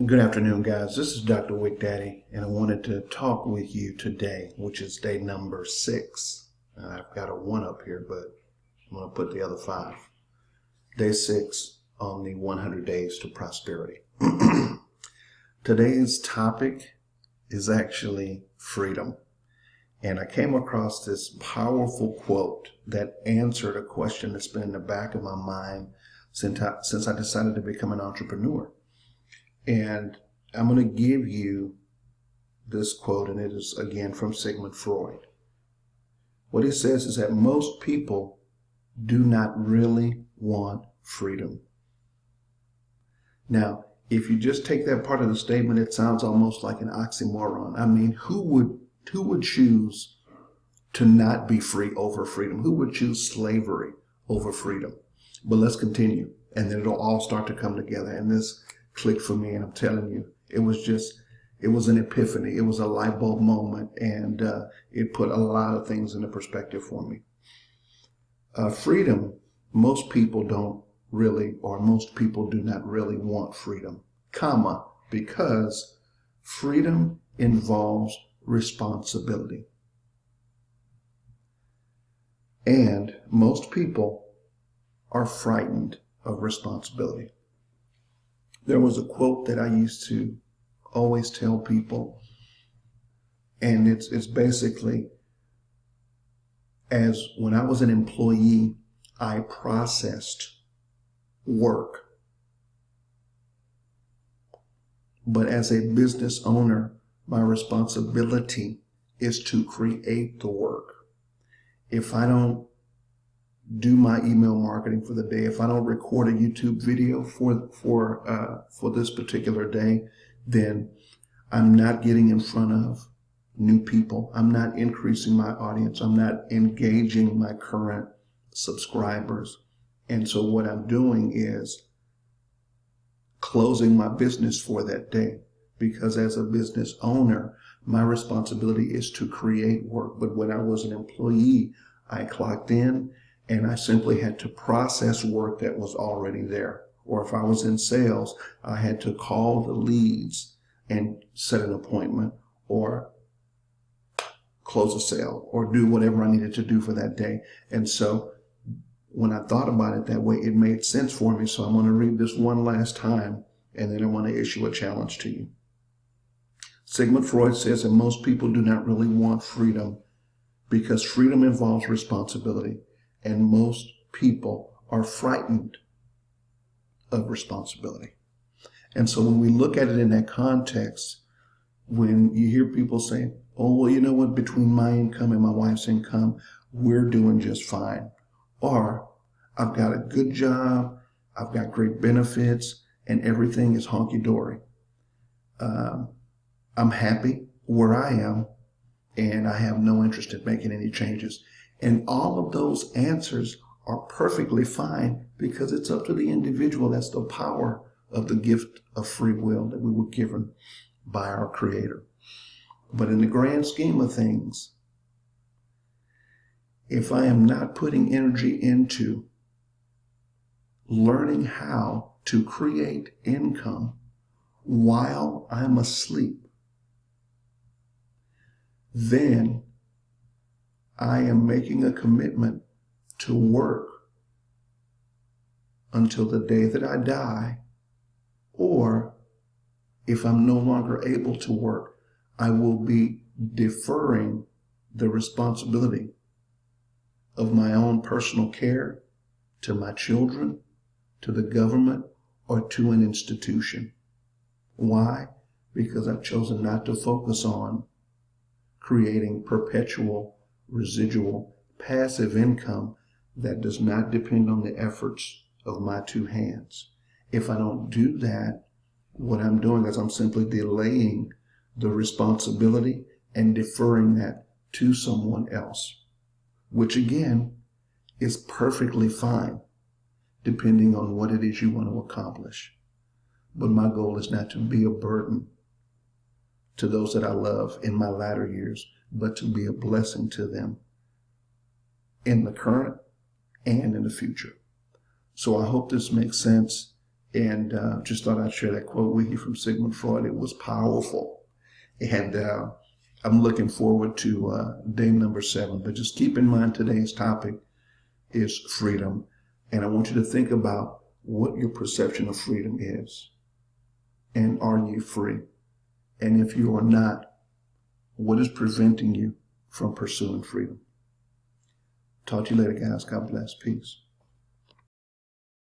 Good afternoon, guys. This is Dr. Wickdaddy, and I wanted to talk with you today, which is day number 6. I've got a 1 up here, but I'm going to put the other 5. Day 6 on the 100 Days to Prosperity. Today's topic is actually freedom. And I came across this powerful quote that answered a question that's been in the back of my mind since I decided to become an entrepreneur. And I'm going to give you this quote, and it is again from Sigmund Freud. What he says is that most people do not really want freedom. Now, if you just take that part of the statement, it sounds almost like an oxymoron. I mean, who would choose to not be free over freedom? Who would choose slavery over freedom? But let's continue, and then it'll all start to come together. And this clicked for me, and I'm telling you, it was an epiphany. It was a light bulb moment, and it put a lot of things into perspective for me. Freedom, most people don't really, or most people do not really want freedom, because freedom involves responsibility. And most people are frightened of responsibility. There was a quote that I used to always tell people, and it's basically, as when I was an employee, I processed work. But as a business owner, my responsibility is to create the work. If I don't do my email marketing for the day, if I don't record a YouTube video for this particular day, then I'm not getting in front of new people. I'm not increasing my audience. I'm not engaging my current subscribers. And so what I'm doing is closing my business for that day, because as a business owner, my responsibility is to create work. But when I was an employee, I clocked in and I simply had to process work that was already there. Or if I was in sales, I had to call the leads and set an appointment or close a sale or do whatever I needed to do for that day. And so when I thought about it that way, it made sense for me. So I'm going to read this one last time, and then I want to issue a challenge to you. Sigmund Freud says that most people do not really want freedom because freedom involves responsibility. And most people are frightened of responsibility. And so when we look at it in that context, when you hear people say, oh, well, you know what, between my income and my wife's income, we're doing just fine. Or I've got a good job, I've got great benefits, and everything is honky-dory. I'm happy where I am, and I have no interest in making any changes. And all of those answers are perfectly fine, because it's up to the individual. That's the power of the gift of free will that we were given by our Creator. But in the grand scheme of things, if I am not putting energy into learning how to create income while I'm asleep, then I am making a commitment to work until the day that I die, or if I'm no longer able to work, I will be deferring the responsibility of my own personal care to my children, to the government, or to an institution. Why? Because I've chosen not to focus on creating perpetual, residual, passive income that does not depend on the efforts of my 2 hands. If I don't do that, what I'm doing is I'm simply delaying the responsibility and deferring that to someone else, which again is perfectly fine, depending on what it is you want to accomplish. But my goal is not to be a burden to those that I love in my latter years, but to be a blessing to them in the current and in the future. So I hope this makes sense. And just thought I'd share that quote with you from Sigmund Freud. It was powerful. And I'm looking forward to day number 7. But just keep in mind today's topic is freedom. And I want you to think about what your perception of freedom is. And are you free? And if you are not, what is preventing you from pursuing freedom? Talk to you later, guys. God bless. Peace.